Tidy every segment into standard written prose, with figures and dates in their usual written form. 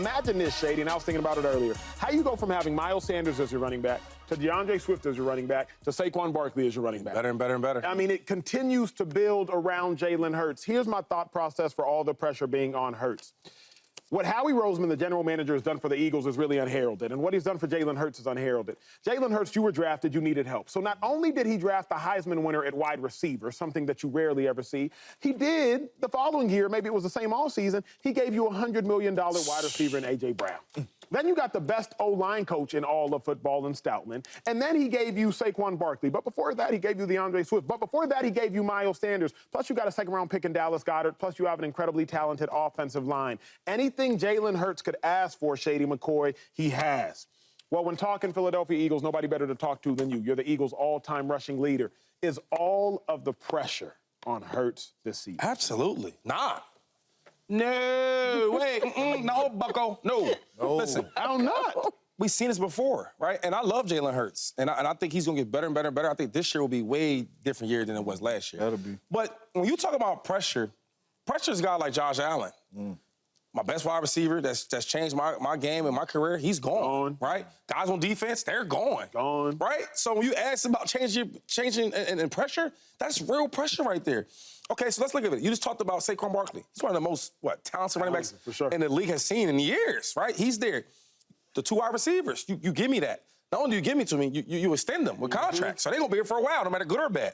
Imagine this, Shady, and I was thinking about it earlier. How you go from having Miles Sanders as your running back to DeAndre Swift as your running back to Saquon Barkley as your running back. Better and better and better. I mean, it continues to build around Jalen Hurts. Here's my thought process for all the pressure being on Hurts. What Howie Roseman, the general manager, has done for the Eagles is really unheralded, and what he's done for Jalen Hurts is unheralded. Jalen Hurts, you were drafted, you needed help. So not only did he draft the Heisman winner at wide receiver, something that you rarely ever see, he did the following year, maybe it was the same all season, he gave you a $100 million wide receiver in A.J. Brown. Then you got the best O-line coach in all of football in Stoutland. And then he gave you Saquon Barkley. But before that, he gave you DeAndre Swift. But before that, he gave you Miles Sanders. Plus, you got a second-round pick in Dallas Goedert. Plus, you have an incredibly talented offensive line. Anything Jalen Hurts could ask for, Shady McCoy, he has. Well, when talking Philadelphia Eagles, nobody better to talk to than you. You're the Eagles' all-time rushing leader. Is all of the pressure on Hurts this season? Absolutely not. No, wait, no, bucko, no. Listen, I don't know. We've seen this before, right? And I love Jalen Hurts, and I think he's going to get better and better and better. I think this year will be way different year than it was last year. That'll be. But when you talk about pressure's a guy like Josh Allen. My best wide receiver that's changed my game and my career, he's gone, right? Guys on defense, they're gone. Right? So when you ask about changing and pressure, that's real pressure right there. Okay, so let's look at it. You just talked about Saquon Barkley. He's one of the most, talented running backs in the league has seen in years, right? He's there. The two wide receivers, you give me that. Not only do you give me to me, you extend them with contracts. So they're going to be here for a while, no matter good or bad.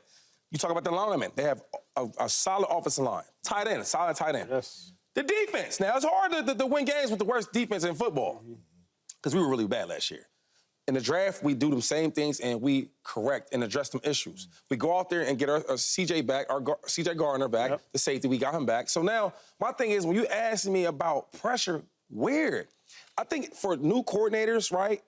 You talk about the linemen. They have a solid offensive line. Tight end, a solid tight end. Yes. The defense. Now, it's hard to win games with the worst defense in football because we were really bad last year. In the draft, we do them same things, and we correct and address them issues. We go out there and get our C.J. back, C.J. Gardner back, the safety. We got him back. So now, my thing is, when you ask me about pressure, where? I think for new coordinators, right,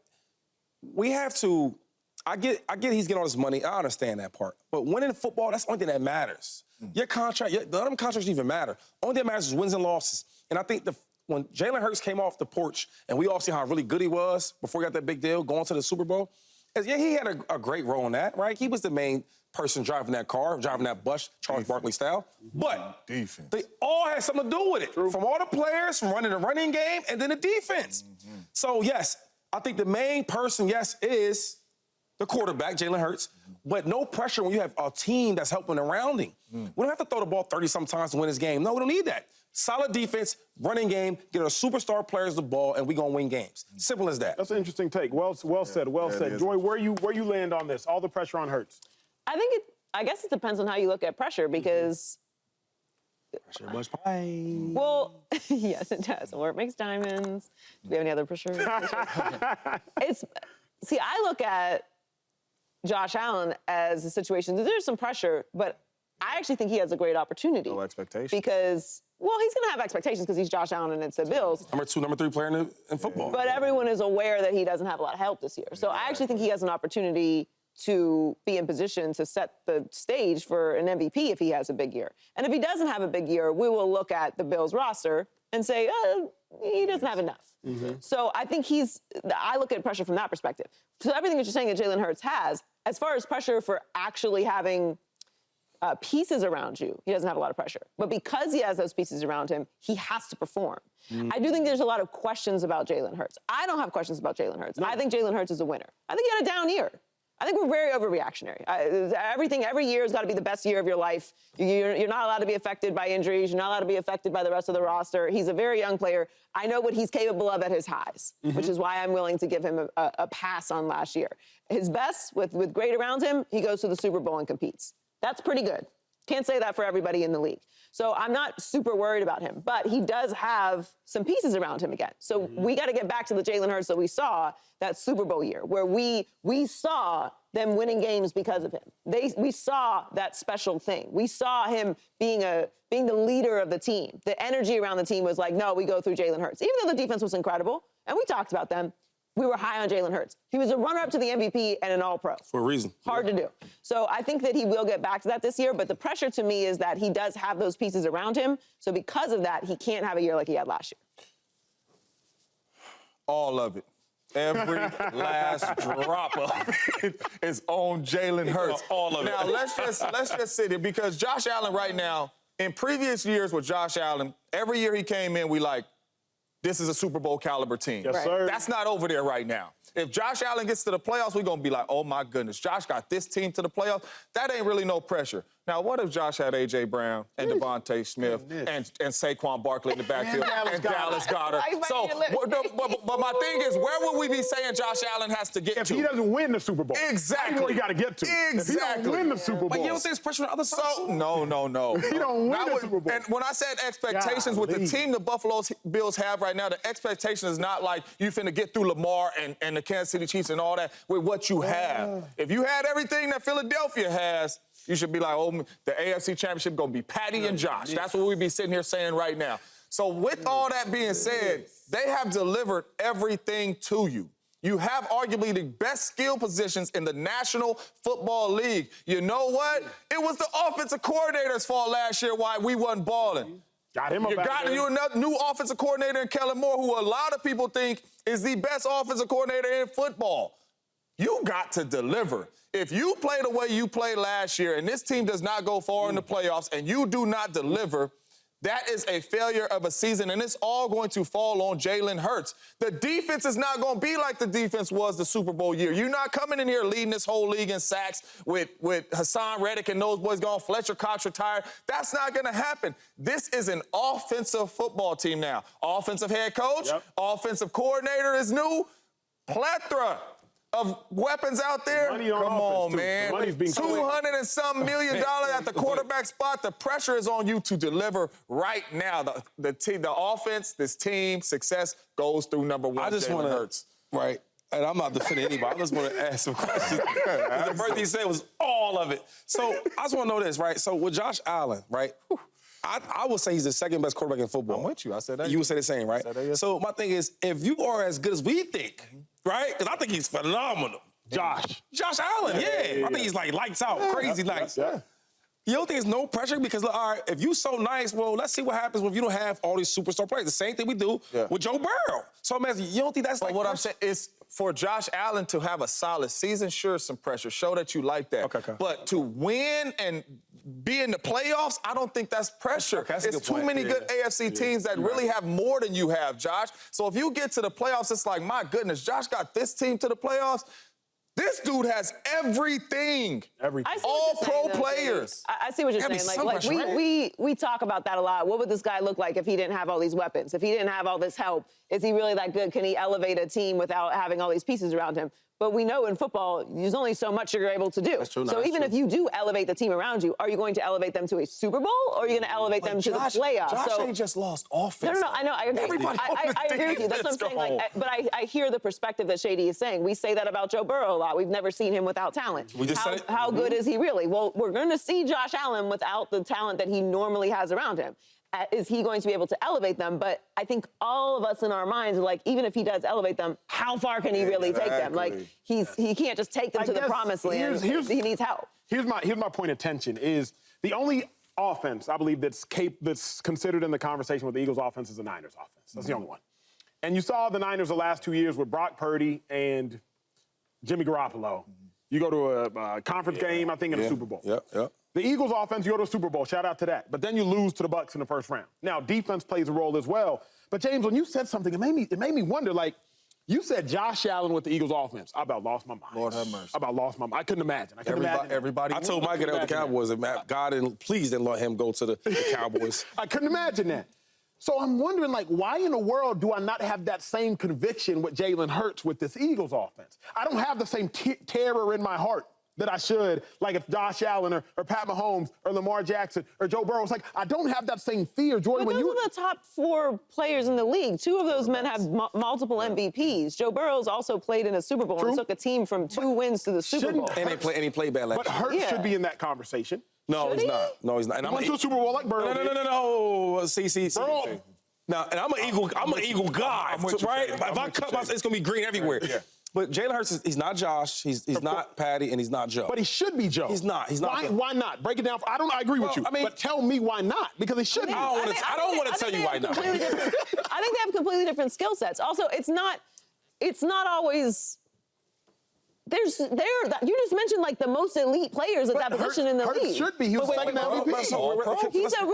we have to – I get he's getting all this money. I understand that part. But winning football, that's the only thing that matters. Your contract, none of them contracts don't even matter. Only thing that matters is wins and losses. And I think when Jalen Hurts came off the porch, and we all see how really good he was before he got that big deal, going to the Super Bowl, yeah, he had a great role in that, right? He was the main person driving that car, driving that bus, Charles Barkley style. But they all had something to do with it. From all the players, from running the running game, and then the defense. So, yes, I think the main person, yes, is the quarterback, Jalen Hurts, but no pressure when you have a team that's helping around him. We don't have to throw the ball 30-some times to win this game. No, we don't need that. Solid defense, running game, get our superstar players the ball, and we're going to win games. Simple as that. That's an interesting take. Well said, well said. Joy, where you land on this? All the pressure on Hurts. I guess it depends on how you look at pressure because... Pressure was pie. Well, yes, it does. Or it makes diamonds. Do we have any other pressure? See, I look at Josh Allen as a situation. There's some pressure, but I actually think he has a great opportunity. No expectations. Because, well, he's going to have expectations because he's Josh Allen and it's the Bills. Number 2, number 3 player in football. But everyone is aware that he doesn't have a lot of help this year. So I actually think he has an opportunity to be in position to set the stage for an MVP if he has a big year. And if he doesn't have a big year, we will look at the Bills roster and say, he doesn't have enough. So I think I look at pressure from that perspective. So everything that you're saying that Jalen Hurts has, as far as pressure for actually having pieces around you, he doesn't have a lot of pressure. But because he has those pieces around him, he has to perform. I do think there's a lot of questions about Jalen Hurts. I don't have questions about Jalen Hurts. I think Jalen Hurts is a winner. I think he had a down year. I think we're very overreactionary. Every year has got to be the best year of your life. You're not allowed to be affected by injuries. You're not allowed to be affected by the rest of the roster. He's a very young player. I know what he's capable of at his highs, which is why I'm willing to give him a pass on last year. His best, with great around him, he goes to the Super Bowl and competes. That's pretty good. Can't say that for everybody in the league. So I'm not super worried about him, but he does have some pieces around him again. So we got to get back to the Jalen Hurts that we saw that Super Bowl year, where we saw them winning games because of him. We saw that special thing. We saw him being the leader of the team. The energy around the team was like, no, we go through Jalen Hurts. Even though the defense was incredible, and we talked about them, we were high on Jalen Hurts. He was a runner-up to the MVP and an All-Pro. For a reason. Hard to do. So I think that he will get back to that this year, but the pressure to me is that he does have those pieces around him, so because of that, he can't have a year like he had last year. All of it. Every last drop of it is on Jalen Hurts. All of it. Now, let's just sit here, because Josh Allen right now, in previous years with Josh Allen, every year he came in, this is a Super Bowl caliber team. Yes, sir. That's not over there right now. If Josh Allen gets to the playoffs, we're going to be like, oh, my goodness, Josh got this team to the playoffs. That ain't really no pressure. Now, what if Josh had A.J. Brown and Devontae Smith and Saquon Barkley in the backfield and Dallas Goedert? So, but my thing is, where would we be saying Josh Allen has to get if to? he doesn't win the Super Bowl. Exactly. That's where you got to get to. Exactly. If he don't win the Super Bowl. But you don't think it's pressure on the other side? So, no. He don't win the Super Bowl. And when I said expectations with the team the Buffalo Bills have right now, the expectation is not like you finna get through Lamar and the Kansas City Chiefs and all that with what you have. If you had everything that Philadelphia has, you should be like, oh, the AFC Championship gonna be Patty and Josh. That's what we'd be sitting here saying right now. So with all that being said, they have delivered everything to you. You have arguably the best skill positions in the National Football League. You know what? It was the offensive coordinator's fault last year why we wasn't balling. Got him You got you another new offensive coordinator in Kellen Moore, who a lot of people think is the best offensive coordinator in football. You got to deliver. If you play the way you played last year and this team does not go far in the playoffs and you do not deliver, that is a failure of a season, and it's all going to fall on Jalen Hurts. The defense is not going to be like the defense was the Super Bowl year. You're not coming in here leading this whole league in sacks with Hassan Reddick and those boys gone, Fletcher Cox retired. That's not going to happen. This is an offensive football team now. Offensive head coach, offensive coordinator is new, plethora of weapons out there. Money on Come on, offense, man. Money's being $200 and some million at the quarterback spot. The pressure is on you to deliver right now. The offense, this team, success goes through number one. I just want to, right? And I'm not defending anybody. I just want to ask some questions. The birthday you said was all of it. So I just want to know this, right? So with Josh Allen, right? I would say he's the second best quarterback in football. I'm with you. I said that. You would say the same, right? So my thing is, if you are as good as we think, right? Because I think he's phenomenal. Josh Allen, yeah. I think he's like lights out, crazy nice. Yeah. You don't think there's no pressure? Because, look, all right, if you so nice, well, let's see what happens if you don't have all these superstar players. The same thing we do with Joe Burrow. So I'm asking, you don't think that's like what I'm saying is for Josh Allen to have a solid season, sure, some pressure. Show that you like that. Okay. But to win and be in the playoffs, I don't think that's pressure. It's too many good AFC teams that really have more than you have, Josh. So if you get to the playoffs, it's like, my goodness, Josh got this team to the playoffs. This dude has everything. All pro players. I see what you're saying. Like we talk about that a lot. What would this guy look like if he didn't have all these weapons? If he didn't have all this help? Is he really that good? Can he elevate a team without having all these pieces around him? But we know in football, there's only so much you're able to do. That's true. So even if you do elevate the team around you, are you going to elevate them to a Super Bowl or are you going to elevate them to the playoffs? Josh ain't just lost offense. No, I know. I agree. I agree with you. That's what I'm saying. But I hear the perspective that Shady is saying. We say that about Joe Burrow a lot. We've never seen him without talent. We just said it. How good is he really? Well, we're going to see Josh Allen without the talent that he normally has around him. Is he going to be able to elevate them? But I think all of us in our minds are like, even if he does elevate them, how far can he really take them? Like, he can't just take them to the promised land. He needs help. Here's my point of tension is the only offense I believe that's considered in the conversation with the Eagles offense is the Niners offense. That's the only one. And you saw the Niners the last 2 years with Brock Purdy and Jimmy Garoppolo. You go to a conference game, I think, in the Super Bowl. Yep. The Eagles offense, you go to the Super Bowl, shout out to that. But then you lose to the Bucs in the first round. Now, defense plays a role as well. But James, when you said something, it made me wonder, like, you said Josh Allen with the Eagles offense. I about lost my mind. Lord have mercy. I about lost my mind. I couldn't imagine. Everybody. I told Mike to go to the Cowboys, and God please didn't let him go to the Cowboys. I couldn't imagine that. So I'm wondering, like, why in the world do I not have that same conviction with Jalen Hurts with this Eagles offense? I don't have the same terror in my heart that I should, like if Josh Allen or Pat Mahomes or Lamar Jackson or Joe Burrow. It's like, I don't have that same fear, Jordan. But those are the top 4 players in the league. 2 of those men have multiple MVPs. Joe Burrow's also played in a Super Bowl and took a team from 2 wins to the Super Bowl. And he played bad last year. But Hurts should be in that conversation. No, he's not. No, he's not. And He went to a Super Bowl like Burrow. No. See. Burrow. Now, and I'm an Eagle guy, right? If I cut myself, it's going to be green everywhere. Yeah. But Jalen Hurts, he's not Josh, he's not Patty, and he's not Joe. But he should be Joe. He's not. Why not? Break it down. I agree with you. But tell me why not? Because he should be. I don't want to tell you why not. I think they have completely different skill sets. Also, it's not always you just mentioned like the most elite players at that position in the Hurts league. should be. He was second MVP. He's a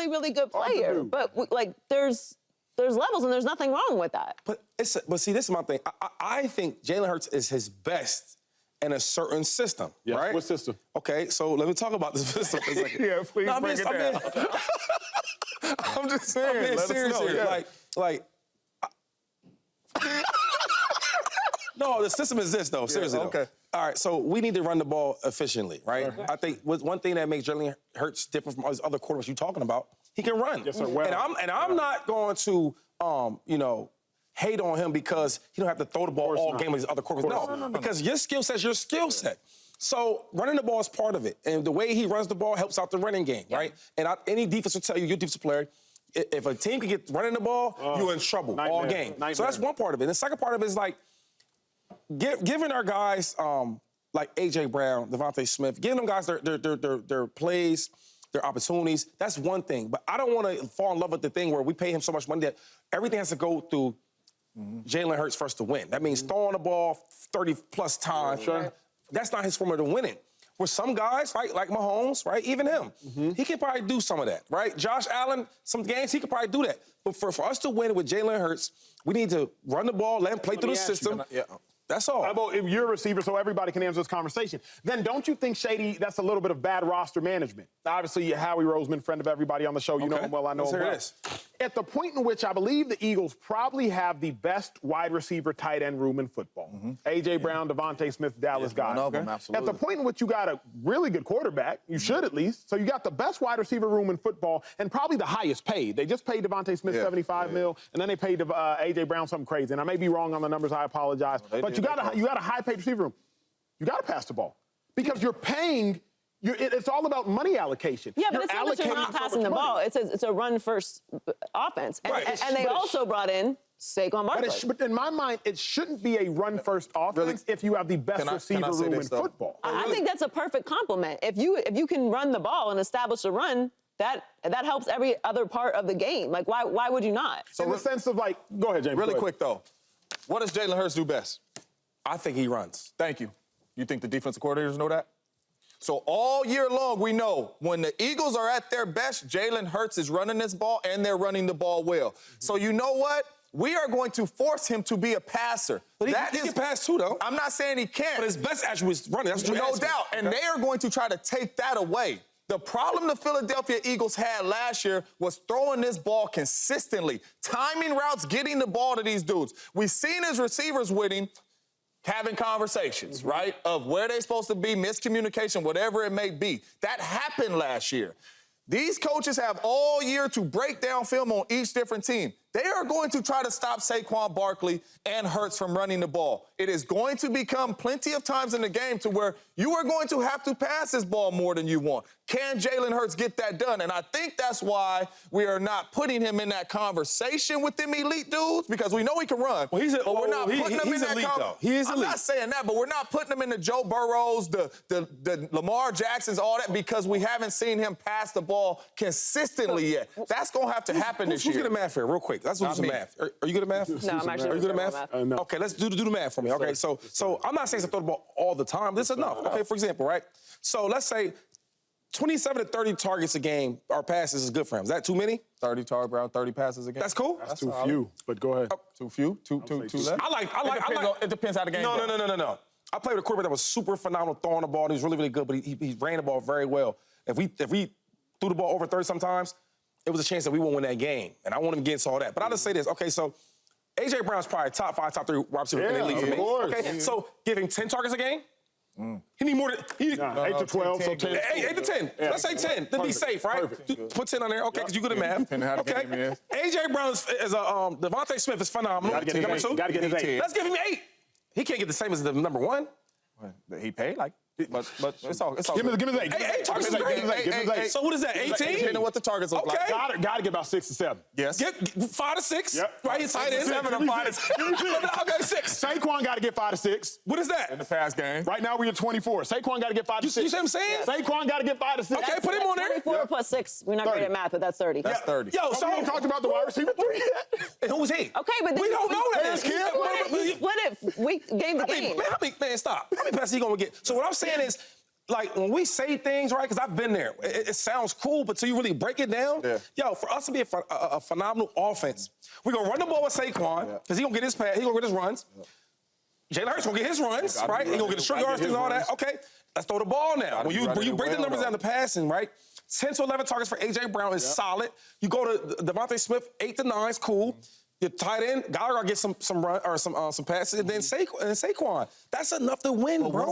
really good player. But like, there's levels, and there's nothing wrong with that. But see, this is my thing. I think Jalen Hurts is his best in a certain system, Yes. right? What system? Okay, so let me talk about this system for a second. Yeah, please break it down. I'm just saying. I'm being let us serious know, here. yeah. No, the system is this, though. Seriously, though. okay. All right, so we need to run the ball efficiently, right? I think one thing that makes Jalen Hurts different from all these other quarterbacks you're talking about, he can run. Yes, sir. Well, And I'm not going to, hate on him because he don't have to throw the ball all game with his other quarterbacks. No, because your skill set is your skill set. So running the ball is part of it. And the way he runs the ball helps out the running game, right? And any defense will tell you, your defensive player, if a team can get running the ball, you're in trouble all game. So that's one part of it. And the second part of it is like giving our guys like A.J. Brown, Devontae Smith, giving them guys their plays, their opportunities. That's one thing. But I don't want to fall in love with the thing where we pay him so much money that everything has to go through Jalen Hurts for us to win. That means throwing the ball 30-plus times. Sure. That's not his formula to winning. With some guys, right, like Mahomes, right, even him, he can probably do some of that, right? Josh Allen, some games, he could probably do that. But for us to win with Jalen Hurts, we need to run the ball, let him play through the system. That's all. How about if you're a receiver so everybody can answer this conversation? Then don't you think, Shady, that's a little bit of bad roster management? Obviously, Howie Roseman, friend of everybody on the show. You know him well, I know him well. At the point in which I believe the Eagles probably have the best wide receiver tight end room in football. A.J. Brown, Devontae Smith, Dallas guys. One of them, absolutely. At the point in which you got a really good quarterback, you should at least, so you got the best wide receiver room in football and probably the highest paid. They just paid Devontae Smith $75 million, and then they paid A.J. Brown something crazy. And I may be wrong on the numbers, I apologize. But you got a high-paid receiver room. You got to pass the ball because you're paying. It's all about money allocation. Yeah, but it's not that you're not passing the ball. It's a run-first offense. And they also brought in Saquon Barkley. But in my mind, it shouldn't be a run-first offense if you have the best receiver room in football. I think that's a perfect compliment. If you can run the ball and establish a run, that helps every other part of the game. Like, why would you not? So in the sense of, like, go ahead, James. Really quick, though. What does Jalen Hurts do best? I think he runs. Thank you. You think the defensive coordinators know that? So all year long, we know when the Eagles are at their best, Jalen Hurts is running this ball, and they're running the ball well. So you know what? We are going to force him to be a passer. But he can pass too, though. I'm not saying he can't. But his best attribute is running. That's what no doubt. And they are going to try to take that away. The problem the Philadelphia Eagles had last year was throwing this ball consistently, timing routes, getting the ball to these dudes. We've seen his receivers with him having conversations, right, of where they're supposed to be, miscommunication, whatever it may be. That happened last year. These coaches have all year to break down film on each different team. They are going to try to stop Saquon Barkley and Hurts from running the ball. It is going to become plenty of times in the game to where you are going to have to pass this ball more than you want. Can Jalen Hurts get that done? And I think that's why we are not putting him in that conversation with them elite dudes, because we know he can run. Well, but we're not putting him in that elite, though. He is elite. I'm not saying that, but we're not putting him in the Joe Burrows, the Lamar Jacksons, all that, because we haven't seen him pass the ball consistently yet. That's going to have to happen this year. Who's good at math here, real quick? Let's do some math. Are you good at math? No, I'm actually. Are you good at math? No. Okay, let's do the math for me. Okay, so I'm not saying to throw the ball all the time. This is enough. Okay, for example, right? So let's say 27 to 30 targets a game or passes is good for him. Is that too many? 30 target round, 30 passes a game. That's cool. That's too few, but go ahead. Too few? Too less? It depends how the game goes. No. I played with a quarterback that was super phenomenal throwing the ball. He was really, really good, but he ran the ball very well. If we threw the ball over 30 sometimes, it was a chance that we won't win that game. And I want him against all that. But I'll just say this. Okay, so A.J. Brown's probably top 5, top 3 wide receiver in the league for me. Okay, so giving 10 targets a game? He need more than... 8 to 12, so 10. 8 to 10. Yeah. Let's say 10. Then be safe, right? Put 10 on there. Okay, because you're good at math. Okay. A.J. Brown is Devontae Smith is phenomenal. Got to get his 8. Let's give him 8. He can't get the same as the number 1. He paid like... But it's all Give him his 8. 8 targets is great. Give him his 8. So what is that, 18? Depending what the targets look like. Got to get about 6 to 7. Yes. Get 5 to 6. Yep. Right, he's tight end. 7 or 5 to 6. Okay, 6. Saquon got to get 5 to 6. What is that? In the pass game. Right now, we're at 24. Saquon got to get 5 to 6. You see what I'm saying? Saquon got to get 5 to 6. Okay, put him on there. 24 plus 6. We're not 30. great at math, but that's 30. That's 30. Yo, So we talked about the wide receiver 3 yet? and who was he? Okay, but then We don't know that. Split it game to game. Man, stop. How many passes he gonna get? So what I'm saying is, like, when we say things, right, because I've been there, it sounds cool, but till you really break it down, yo, for us to be a phenomenal offense, we're going to run the ball with Saquon, because he going to get his pass, he going to get his runs. Jalen Hurts going to get his runs, right? He going to get the short yards and all that. Okay, let's throw the ball now. When you break the numbers down to passing, right, 10 to 11 targets for A.J. Brown is solid. You go to Devontae Smith, 8 to 9 is cool. Your tight end, Gallagher get some run or some passes, and then Saquon. That's enough to win, bro.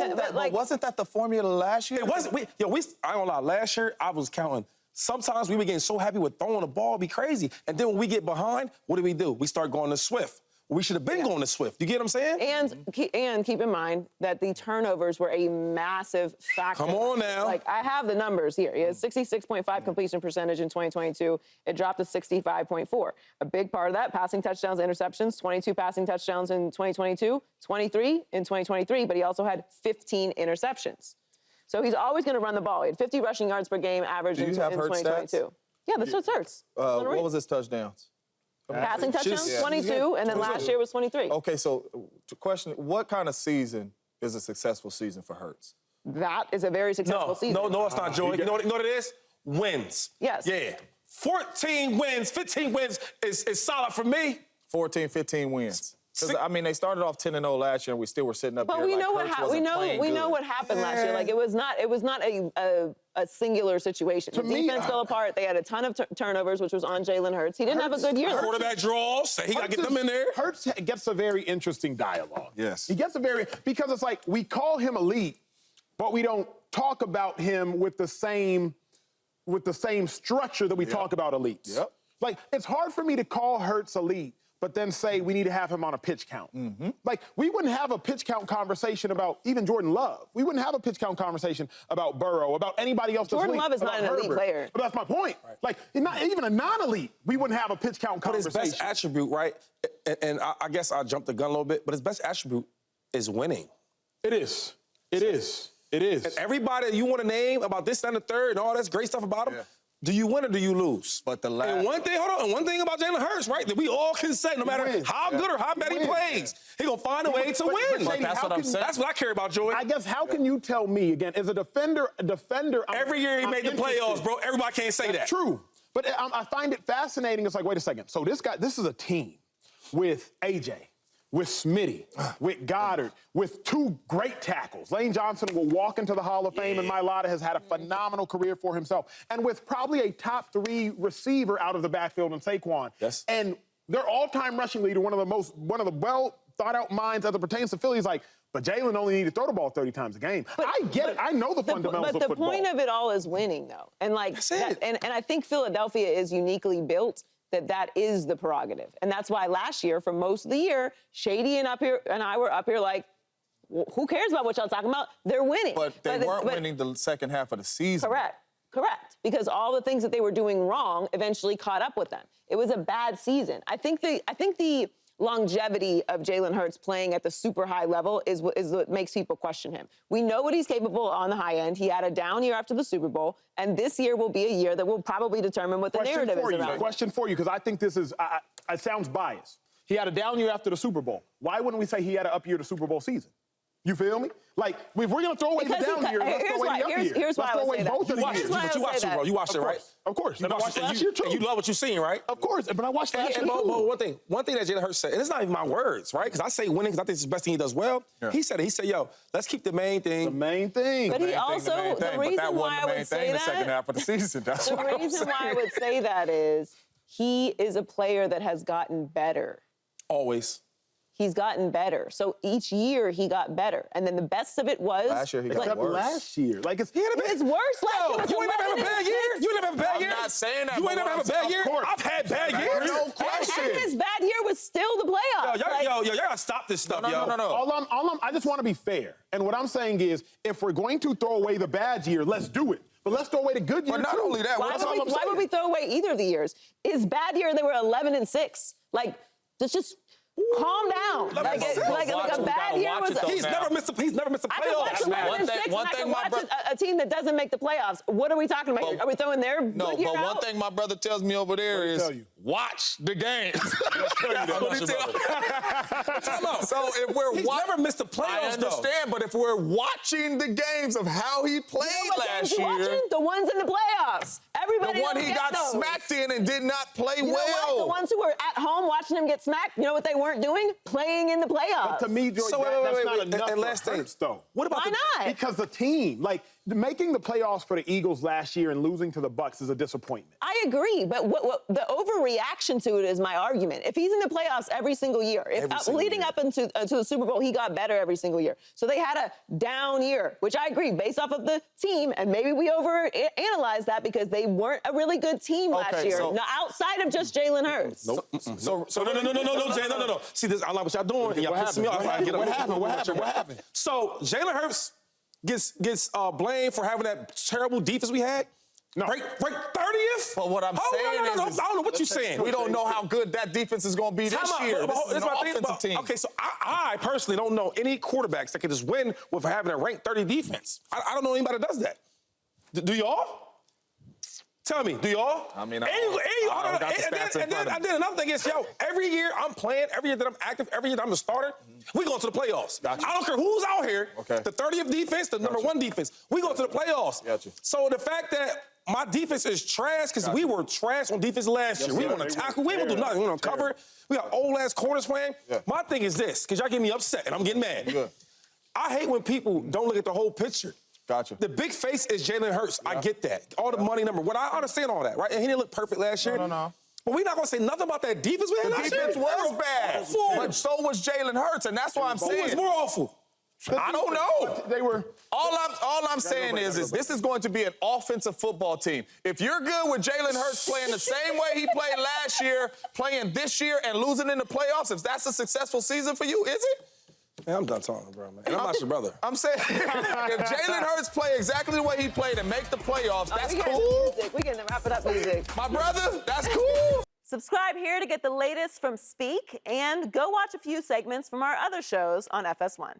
Wasn't that the formula last year? It wasn't. I ain't gonna lie. Last year, I was counting. Sometimes we were getting so happy with throwing the ball, it'd be crazy. And then when we get behind, what do? We start going to Swift. We should have been going to Swift. You get what I'm saying? And keep in mind that the turnovers were a massive factor. Come on now. Like, I have the numbers here. He has 66.5 completion percentage in 2022. It dropped to 65.4. A big part of that, passing touchdowns, interceptions, 22 passing touchdowns in 2022, 23 in 2023, but he also had 15 interceptions. So he's always going to run the ball. He had 50 rushing yards per game average in 2022. Stats? Yeah, that's what Hurts. What was his touchdowns? Passing touchdowns, 22, and then last year was 23. Okay, so question, what kind of season is a successful season for Hurts? That is a very successful season. No, it's not, Joey. You know what it is? Wins. Yes. Yeah. 14 wins, 15 wins is solid for me. 14, 15 wins. Because, I mean, they started off 10-0 last year, and we still were sitting up but here we like know Hurts wasn't playing we good. know what happened last year. Like, it was not a singular situation. The defense fell apart. They had a ton of turnovers, which was on Jalen Hurts. He didn't have a good year. Quarterback draws. He got to get them in there. Hurts gets a very interesting dialogue. Yes. He gets because it's like we call him elite, but we don't talk about him with the same structure that we talk about elites. Yep. Like, it's hard for me to call Hurts elite, but then say we need to have him on a pitch count. Like, we wouldn't have a pitch count conversation about even Jordan Love. We wouldn't have a pitch count conversation about Burrow, about anybody else. Jordan Love is not an elite player. But that's my point. Right. Like, not even a non-elite, we wouldn't have a pitch count conversation. But his best attribute, right, and I guess I jumped the gun a little bit, but his best attribute is winning. It is. It is. It is. And everybody you want to name about this and the third and all that great stuff about him, do you win or do you lose? But the last... And one thing about Jalen Hurts, right, that we all can say, no matter how good or how bad he plays, he going to find a way to win. But that's what I'm saying. That's what I care about, Joey. I guess, how can you tell me, again, as a defender... Every year he made the playoffs, bro. Everybody can't say that. True. But I find it fascinating. It's like, wait a second. So this is a team with AJ, with Smitty, with Goddard, with two great tackles. Lane Johnson will walk into the Hall of Fame, and Mailata has had a phenomenal career for himself. And with probably a top 3 receiver out of the backfield in Saquon. Yes. And their all-time rushing leader, one of the well-thought-out minds as it pertains to Philly, is like, but Jalen only needed to throw the ball 30 times a game. I get it. I know the fundamentals of football. But the point of it all is winning, though. And like, that's it. And I think Philadelphia is uniquely built that is the prerogative. And that's why last year, for most of the year, Shady and I were up here like, well, who cares about what y'all talking about? They're winning. But they weren't winning the second half of the season. Correct. Because all the things that they were doing wrong eventually caught up with them. It was a bad season. I think the longevity of Jalen Hurts playing at the super high level is what makes people question him. We know what he's capable on the high end. He had a down year after the Super Bowl, and this year will be a year that will probably determine what the narrative is around him. Question for you, because I think this is, it sounds biased. He had a down year after the Super Bowl. Why wouldn't we say he had an up year the Super Bowl season? You feel me? Like, if we're going to throw away the down year, let's throw away the up year. Here's why I would say that. Both of the years. But you watched it, bro. You watched it, right? Of course. And I watched last year, too. And you love what you've seen, right? Of course. But I watched last year, too. But one thing that Jalen Hurts said, and it's not even my words, right? Because I say winning because I think it's the best thing he does well. Yeah. He said, yo, let's keep the main thing. The main thing. But he also, the reason why I would say that, the second half of the season. That's the reason why I would say that is he is a player that has gotten better. Always. He's gotten better. So each year he got better. And then the best of it was... Last year he got worse. Last year. Like, it's worse last year. You ain't never have a bad year? You ain't never have a bad year? I'm not saying that. You ain't never have a bad year? I've had bad years. No question. And his bad year was still the playoffs. Y'all gotta stop this stuff, yo. No. I just want to be fair. And what I'm saying is, if we're going to throw away the bad year, let's do it. But let's throw away the good year, But not too. only that, Why would we throw away either of the years? His bad year, they were 11-6. Like, just calm down. Like a bad year was. He's never missed a playoff. One thing my brother. A team that doesn't make the playoffs. What are we talking about here? Are we throwing their good year out? One thing my brother tells me over there is watch the games. That's what he tells me. Time out. So if we're He's never missed the playoffs, I understand, but if we're watching the games of how he played You know what games last you year, watching? The ones in the playoffs. Everybody the one don't he get got those. smacked in and did not play You know well. what? The ones who were at home watching him get smacked, you know what they weren't doing? Playing in the playoffs. But to me, Joy, So that's not wait. enough And for last thing, Hurts, though. What about Why not? Because the team, like, making the playoffs for the Eagles last year and losing to the Bucs is a disappointment. I agree, but what the overreaction to it is my argument. If he's in the playoffs every single year, leading up into to the Super Bowl, he got better every single year. So they had a down year, which I agree, based off of the team, and maybe we overanalyze that because they weren't a really good team last year. so- Now, outside of just Jalen Hurts. So No, Jay, no. See, this, I like what y'all doing. and y'all pissing me off. What happened? So Jalen Hurts gets blamed for having that terrible defense we had. No. Rank 30th? But what I'm saying is, I don't know what you're saying. we don't know how good that defense is going to be this Time out. year. But This is an offensive team. Okay, so I personally don't know any quarterbacks that can just win with having a ranked 30 defense. I don't know anybody that does that. Do y'all? Tell me, do y'all? I mean, and then another thing is, every year I'm playing, every year that I'm active, every year that I'm the starter, we go to the playoffs. Gotcha. I don't care who's out here, Okay. the 30th defense, the number one defense, we go to the playoffs. Gotcha. So the fact that my defense is trash, because we were trash on defense last year. We sir. want to tackle, we don't do nothing, we don't cover. We got old-ass corners playing. Yeah. My thing is this, because y'all get me upset, and I'm getting mad. Good. I hate when people don't look at the whole picture. Gotcha. The big face is Jalen Hurts. I get that. All the money number. I understand all that, right? And he didn't look perfect last year. No. But we're not going to say nothing about that defense we had The last year. defense was bad, Awful. but so was Jalen Hurts, and that's why I'm Who saying. was more awful? I don't know. They were. All I'm saying is this is going to be an offensive football team. If you're good with Jalen Hurts playing the same way he played last year, playing this year, and losing in the playoffs, if that's a successful season for you, is it? Man, I'm done talking, bro, man. And I'm not your brother. I'm saying, if Jalen Hurts play exactly the way he played and make the playoffs, that's we cool. We're getting the wrap it up music. My brother, that's cool. Subscribe here to get the latest from Speak, and go watch a few segments from our other shows on FS1.